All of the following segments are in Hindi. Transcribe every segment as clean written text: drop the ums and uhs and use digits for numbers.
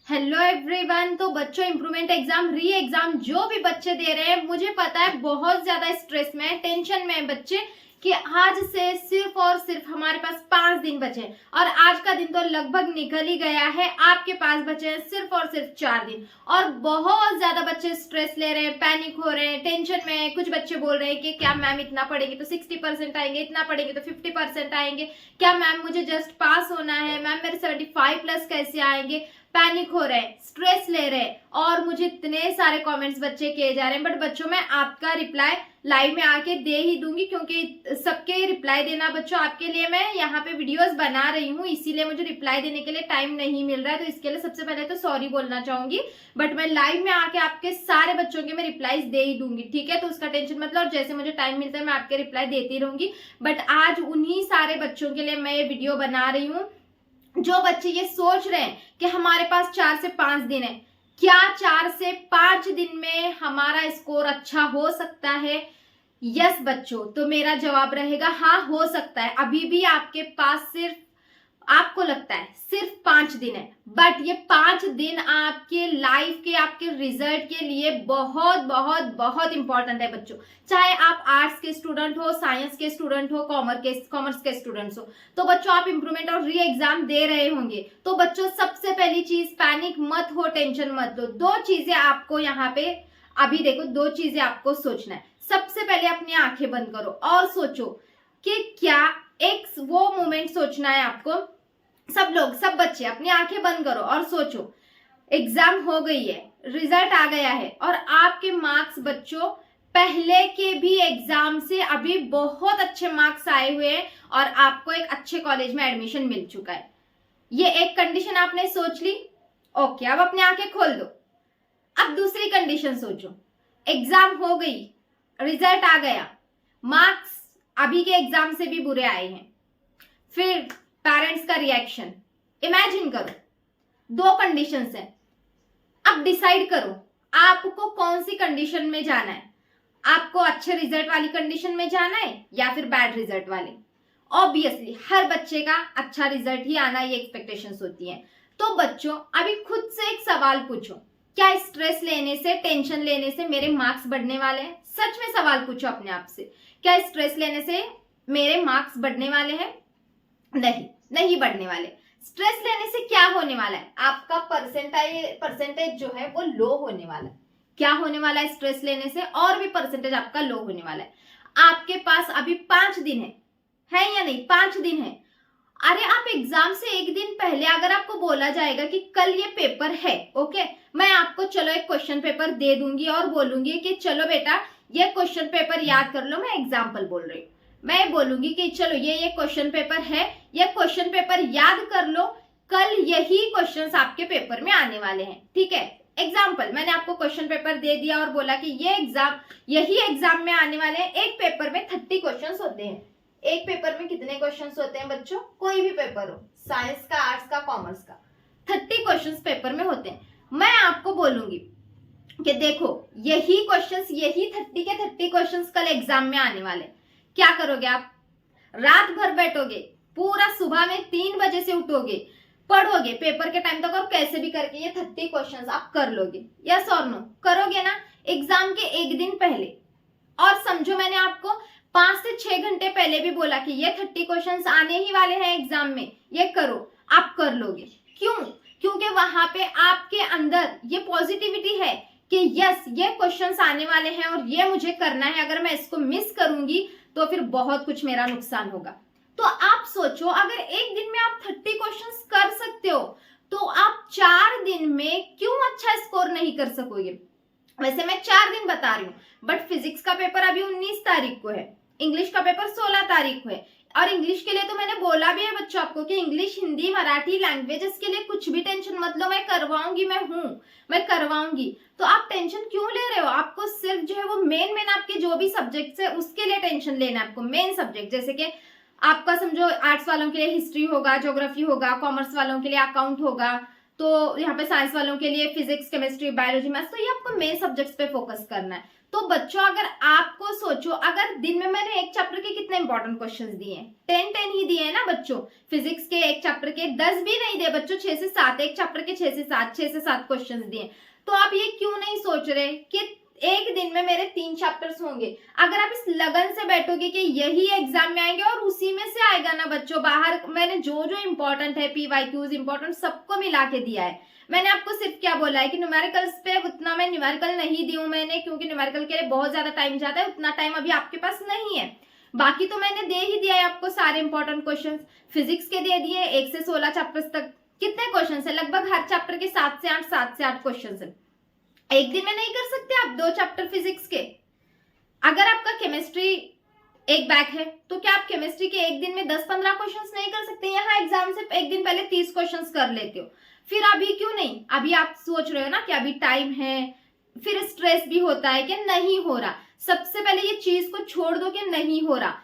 Hello everyone. तो बच्चों, इम्प्रूवमेंट एग्जाम री एग्जाम जो भी बच्चे दे रहे हैं, मुझे पता है बहुत ज्यादा स्ट्रेस में है, टेंशन में है बच्चे कि आज से सिर्फ और सिर्फ हमारे पास 5 दिन बचे हैं और आज का दिन तो लगभग निकल ही गया है। आपके पास बचे हैं सिर्फ और सिर्फ 4 दिन और बहुत ज्यादा बच्चे स्ट्रेस ले रहे हैं, पैनिक हो रहे हैं, टेंशन में है। कुछ बच्चे बोल रहे हैं कि क्या मैम इतना पढ़ेंगे तो 60% आएंगे, इतना पढ़ेंगे तो 50% आएंगे, क्या मैम मुझे जस्ट पास होना है, मैम मेरे 75+ कैसे आएंगे। पैनिक हो रहे हैं, स्ट्रेस ले रहे हैं और मुझे इतने सारे कमेंट्स बच्चे किए जा रहे हैं। बट बच्चों, मैं आपका रिप्लाई लाइव में आके दे ही दूंगी क्योंकि सबके रिप्लाई देना बच्चों आपके लिए मैं यहाँ पे वीडियोस बना रही हूँ, इसीलिए मुझे रिप्लाई देने के लिए टाइम नहीं मिल रहा है। तो इसके लिए सबसे पहले तो सॉरी बोलना चाहूंगी, बट मैं लाइव में आके आपके सारे बच्चों के मैं रिप्लाईज दे ही दूंगी, ठीक है। तो उसका टेंशन मतलब, और जैसे मुझे टाइम मिलता है मैं आपके रिप्लाई देती रहूंगी। बट आज उन्हीं सारे बच्चों के लिए मैं ये वीडियो बना रही हूँ जो बच्चे ये सोच रहे हैं कि हमारे पास 4 से 5 दिन है, क्या 4 से 5 दिन में हमारा स्कोर अच्छा हो सकता है? यस बच्चों, तो मेरा जवाब रहेगा हाँ, हो सकता है। अभी भी आपके पास सिर्फ, आपको लगता है सिर्फ 5 दिन है, बट ये 5 दिन आपके लाइफ के, आपके रिजल्ट के लिए बहुत बहुत बहुत इंपॉर्टेंट है बच्चों। चाहे आप आर्ट्स के स्टूडेंट हो, साइंस के स्टूडेंट हो, कॉमर्स के स्टूडेंट्स हो, तो बच्चों आप इंप्रूवमेंट और री एग्जाम दे रहे होंगे। तो बच्चों, सबसे पहली चीज, पैनिक मत हो, टेंशन मत लो। 2 चीजें आपको यहाँ पे अभी देखो, 2 चीजें आपको सोचना है। सबसे पहले अपनी आंखें बंद करो और सोचो कि क्या एक वो मोमेंट सोचना है आपको। सब लोग, सब बच्चे अपनी आंखें बंद करो और सोचो, एग्जाम हो गई है, रिजल्ट आ गया है और आपके मार्क्स बच्चों पहले के भी एग्जाम से अभी बहुत अच्छे मार्क्स आए हुए हैं और आपको एक अच्छे कॉलेज में एडमिशन मिल चुका है। ये एक कंडीशन आपने सोच ली, ओके। अब अपनी आंखें खोल दो। अब दूसरी कंडीशन सोचो, एग्जाम हो गई, रिजल्ट आ गया, मार्क्स अभी के एग्जाम से भी बुरे आए हैं, फिर पेरेंट्स का रिएक्शन इमेजिन करो। 2 कंडीशंस हैं। अब डिसाइड करो आपको कौन सी कंडीशन में जाना है। आपको अच्छे रिजल्ट वाली कंडीशन में जाना है या फिर बैड रिजल्ट वाले। ऑब्वियसली हर बच्चे का अच्छा रिजल्ट ही आना, ये एक्सपेक्टेशंस होती हैं। तो बच्चों, अभी खुद से एक सवाल पूछो, क्या स्ट्रेस लेने से, टेंशन लेने से मेरे मार्क्स बढ़ने वाले हैं? सच में सवाल पूछो अपने आप से, क्या स्ट्रेस लेने से मेरे मार्क्स बढ़ने वाले हैं? नहीं बढ़ने वाले। स्ट्रेस लेने से क्या होने वाला है? आपका परसेंटेज जो है वो लो होने वाला है। क्या होने वाला है स्ट्रेस लेने से? और भी परसेंटेज आपका लो होने वाला है। आपके पास अभी 5 दिन है या नहीं? 5 दिन है। अरे आप एग्जाम से एक दिन पहले अगर आपको बोला जाएगा कि कल ये पेपर है, ओके, मैं आपको चलो एक क्वेश्चन पेपर दे दूंगी और बोलूंगी कि चलो बेटा ये क्वेश्चन पेपर याद कर लो। मैं एग्जाम्पल बोल रही हूँ, मैं बोलूंगी कि चलो ये क्वेश्चन पेपर है, ये क्वेश्चन पेपर याद कर लो, कल यही क्वेश्चंस आपके पेपर में आने वाले हैं, ठीक है। एग्जाम्पल, मैंने आपको क्वेश्चन पेपर दे दिया और बोला कि यही एग्जाम में आने वाले हैं। एक पेपर में 30 क्वेश्चंस होते हैं। एक पेपर में कितने क्वेश्चंस होते हैं बच्चों? कोई भी पेपर हो, साइंस का, आर्ट्स का, कॉमर्स का, 30 क्वेश्चंस पेपर में होते हैं। मैं आपको बोलूंगी कि देखो यही क्वेश्चंस, यही 30 के 30 क्वेश्चंस कल एग्जाम में आने वाले। क्या करोगे आप? रात भर बैठोगे, पूरा सुबह में 3 बजे से उठोगे, पढ़ोगे पेपर के टाइम तक और कैसे भी करके ये 30 क्वेश्चंस आप कर लोगे? यस और नो? करोगे ना? एग्जाम के एक दिन पहले। और समझो मैंने आपको 5 से 6 घंटे पहले भी बोला कि ये 30 क्वेश्चंस आने ही वाले हैं एग्जाम में, ये करो, आप कर लोगे। क्यों? क्योंकि वहां पे आपके अंदर ये पॉजिटिविटी है कि यस ये क्वेश्चंस आने वाले हैं और ये मुझे करना है, अगर मैं इसको मिस करूंगी तो फिर बहुत कुछ मेरा नुकसान होगा। तो आप सोचो, अगर एक दिन में आप 30 क्वेश्चंस कर सकते हो तो आप 4 दिन में क्यों अच्छा स्कोर नहीं कर सकोगे? वैसे मैं 4 दिन बता रही हूँ, बट फिजिक्स का पेपर अभी 19 तारीख को है, इंग्लिश का पेपर 16 तारीख को है। और इंग्लिश के लिए तो मैंने बोला भी है बच्चों आपको कि इंग्लिश, हिंदी, मराठी लैंग्वेजेस के लिए कुछ भी टेंशन मत लो, मैं करवाऊंगी, मैं करवाऊंगी। तो आप टेंशन क्यों ले रहे हो? आपको सिर्फ जो है वो मेन आपके जो भी सब्जेक्ट्स है उसके लिए टेंशन लेना है आपको। मेन सब्जेक्ट जैसे कि आपका समझो आर्ट्स वालों के लिए हिस्ट्री होगा, ज्योग्राफी होगा, कॉमर्स वालों के लिए अकाउंट होगा, तो यहाँ पे साइंस वालों के लिए फिजिक्स, केमिस्ट्री, बायोलॉजी, मैथ्स, तो ये आपको मेन सब्जेक्ट्स पे फोकस करना है। तो बच्चों अगर आपको सोचो, अगर दिन में मैंने एक चैप्टर के कितने इंपॉर्टेंट क्वेश्चंस दिए हैं, 10 ही दिए हैं ना बच्चों। फिजिक्स के एक चैप्टर के 10 भी नहीं दिए बच्चों, 6 से 7, एक चैप्टर के 6 से 7 क्वेश्चंस दिए। तो आप ये क्यों नहीं सोच रहे कि एक दिन में मेरे 3 चैप्टर्स होंगे। अगर आप इस लगन से बैठोगे कि यही एग्जाम में आएंगे और उसी में से आएगा ना बच्चों, बाहर मैंने जो जो इंपॉर्टेंट है, PYQs इंपॉर्टेंट सबको मिला के दिया है। मैंने आपको सिर्फ क्या बोला है कि न्यूमेरिकल्स पे उतना मैं न्यूमेरिकल नहीं दी हूं मैंने, क्योंकि न्यूमेरिकल के लिए बहुत ज्यादा टाइम जाता है, उतना टाइम अभी आपके पास नहीं है। बाकी तो मैंने दे ही दिया है आपको सारे इंपॉर्टेंट क्वेश्चन। फिजिक्स के दे दिए 1 से 16 चैप्टर्स तक। कितने क्वेश्चन है? लगभग हर चैप्टर के 7 से 8 क्वेश्चन है। एक दिन में नहीं कर सकते आप 2 चैप्टर फिजिक्स के। अगर आपका केमिस्ट्री एक बैक है तो क्या आप केमिस्ट्री के एक दिन में 10-15 क्वेश्चंस नहीं कर सकते? यहाँ एग्जाम से एक दिन पहले 30 क्वेश्चंस कर लेते हो, फिर अभी क्यों नहीं? अभी आप सोच रहे हो ना कि अभी टाइम है, फिर स्ट्रेस भी होता है कि नहीं हो रहा। सबसे पहले ये चीज को छोड़ दो कि नहीं हो रहा।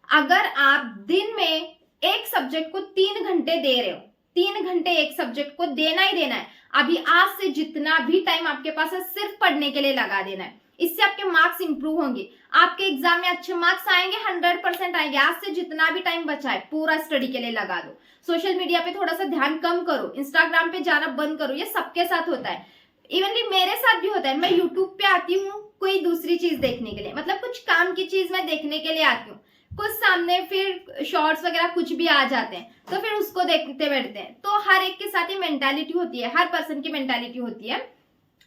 अगर आप दिन में एक सब्जेक्ट को 3 घंटे दे रहे हो, 3 घंटे एक सब्जेक्ट को देना ही देना है। अभी आज से जितना भी टाइम आपके पास है सिर्फ पढ़ने के लिए लगा देना है। इससे आपके मार्क्स इंप्रूव होंगे, आपके एग्जाम में अच्छे मार्क्स आएंगे, 100% आएंगे। आज से जितना भी टाइम बचा है पूरा स्टडी के लिए लगा दो। सोशल मीडिया पे थोड़ा सा ध्यान कम करो, इंस्टाग्राम पे जाना बंद करो। ये सबके साथ होता है, इवनली मेरे साथ भी होता है। मैं यूट्यूब पे आती हूँ कोई दूसरी चीज देखने के लिए, मतलब कुछ काम की चीज मैं देखने के लिए आती हूँ, कुछ सामने फिर शॉर्ट्स वगैरह कुछ भी आ जाते हैं तो फिर उसको देखते बैठते हैं। तो हर एक के साथ ये मेंटालिटी होती है, हर पर्सन की मेंटालिटी होती है।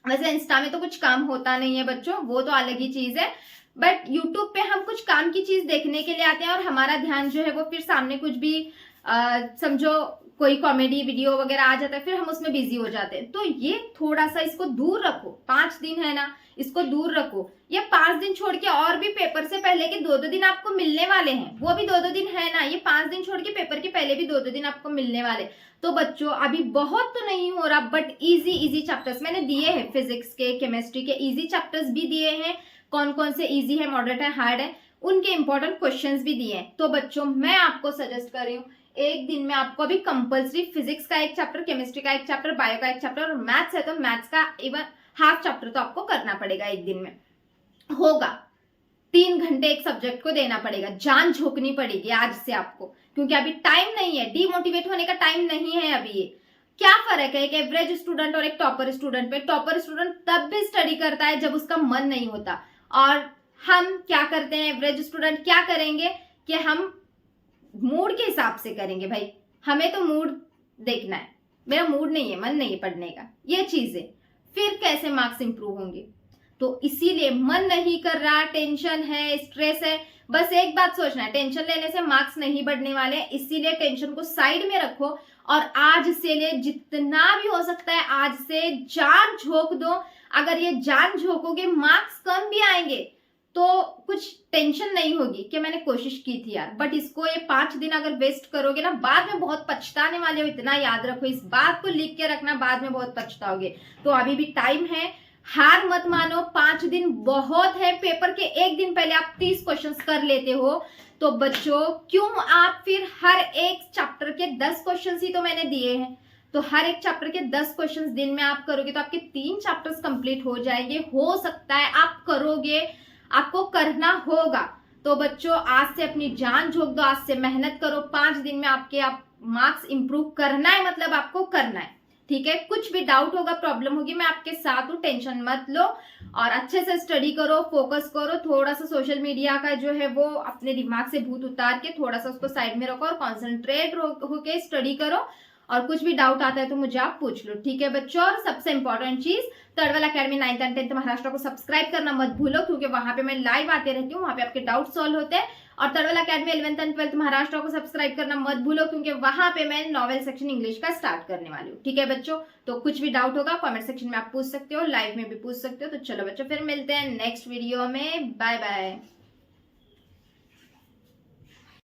वैसे इंस्टा में तो कुछ काम होता नहीं है बच्चों, वो तो अलग ही चीज है, बट यूट्यूब पे हम कुछ काम की चीज देखने के लिए आते हैं और हमारा ध्यान जो है वो फिर सामने कुछ भी समझो कोई कॉमेडी वीडियो वगैरह आ जाता है, फिर हम उसमें बिजी हो जाते हैं। तो ये थोड़ा सा इसको दूर रखो। 5 दिन है ना, इसको दूर रखो। ये 5 दिन छोड़ के और भी पेपर से पहले के 2-2 दिन आपको मिलने वाले हैं, वो भी 2-2 दिन है ना। ये 5 दिन छोड़ के पेपर के पहले भी 2-2 दिन आपको मिलने वाले। तो बच्चों अभी बहुत तो नहीं हो रहा, बट इजी चैप्टर्स मैंने दिए हैं। फिजिक्स के, केमिस्ट्री के इजी चैप्टर्स भी दिए हैं। कौन कौन से इजी है, मॉडरेट है, हार्ड है, उनके इंपॉर्टेंट क्वेश्चंस भी दिए हैं। तो बच्चों मैं आपको सजेस्ट कर रही हूँ, एक दिन में आपको अभी कंपल्सरी फिजिक्स का एक चैप्टर, केमिस्ट्री का एक चैप्टर, बायो का एक चैप्टर और मैथ्स है तो मैथ्स का इवन हाफ चैप्टर तो आपको करना पड़ेगा। एक दिन में होगा 3 घंटे एक सब्जेक्ट को देना पड़ेगा, जान झोंकनी पड़ेगी आज से आपको, क्योंकि अभी टाइम नहीं है, डीमोटिवेट होने का टाइम नहीं है अभी। ये क्या फर्क है एक एवरेज स्टूडेंट और एक टॉपर स्टूडेंट पे? टॉपर स्टूडेंट तब भी स्टडी करता है जब उसका मन नहीं होता, और हम क्या करते हैं, एवरेज स्टूडेंट क्या करेंगे कि हम मूड के हिसाब से करेंगे। भाई हमें तो मूड देखना है, मेरा मूड नहीं है, मन नहीं है पढ़ने का, ये चीज है, फिर कैसे मार्क्स इंप्रूव होंगे? तो इसीलिए मन नहीं कर रहा, टेंशन है, स्ट्रेस है, बस एक बात सोचना है, टेंशन लेने से मार्क्स नहीं बढ़ने वाले। इसीलिए टेंशन को साइड में रखो और आज से ले जितना भी हो सकता है आज से जान झोंक दो। अगर ये जान झोंकोगे मार्क्स कम भी आएंगे तो कुछ टेंशन नहीं होगी कि मैंने कोशिश की थी यार। बट इसको ये 5 दिन अगर वेस्ट करोगे ना, बाद में बहुत पछताने वाले हो। इतना याद रखो, इस बात को लिख के रखना, बाद में बहुत पछताओगे। तो अभी भी टाइम है, हार मत मानो। 5 दिन बहुत है, पेपर के एक दिन पहले आप 30 क्वेश्चंस कर लेते हो तो बच्चों क्यों आप फिर हर एक चैप्टर के 10 क्वेश्चन ही तो मैंने दिए हैं, तो हर एक चैप्टर के 10 क्वेश्चंस दिन में आप करोगे तो आपके 3 चैप्टर्स कंप्लीट हो जाएंगे। हो सकता है आप करोगे, आपको करना होगा। तो बच्चों आज से अपनी जान झोंक दो, आज से मेहनत करो। 5 दिन में आपके मार्क्स इंप्रूव करना है, मतलब आपको करना है, ठीक है। कुछ भी डाउट होगा, प्रॉब्लम होगी, मैं आपके साथ हूँ, टेंशन मत लो और अच्छे से स्टडी करो, फोकस करो। थोड़ा सा सोशल मीडिया का जो है वो अपने दिमाग से भूत उतार के थोड़ा सा उसको साइड में रखो और कॉन्सेंट्रेट होके स्टडी करो। और कुछ भी डाउट आता है तो मुझे आप पूछ लो, ठीक है बच्चों। और सबसे इंपॉर्टेंट चीज, तड़वल academy 9th and 10th Maharashtra को सब्सक्राइब करना मत भूलो, क्योंकि वहां पे मैं लाइव आते रहती हूँ, वहां पे आपके डाउट सॉल्व होते हैं। और तड़वल academy 11th and 12th Maharashtra को सब्सक्राइब करना मत भूलो, क्योंकि वहां पे मैं नॉवेल सेक्शन इंग्लिश का स्टार्ट करने वाली हूँ, ठीक है बच्चों। तो कुछ भी डाउट होगा कमेंट सेक्शन में आप पूछ सकते हो, लाइव में भी पूछ सकते हो। तो चलो बच्चों फिर मिलते हैं नेक्स्ट वीडियो में, बाय बाय।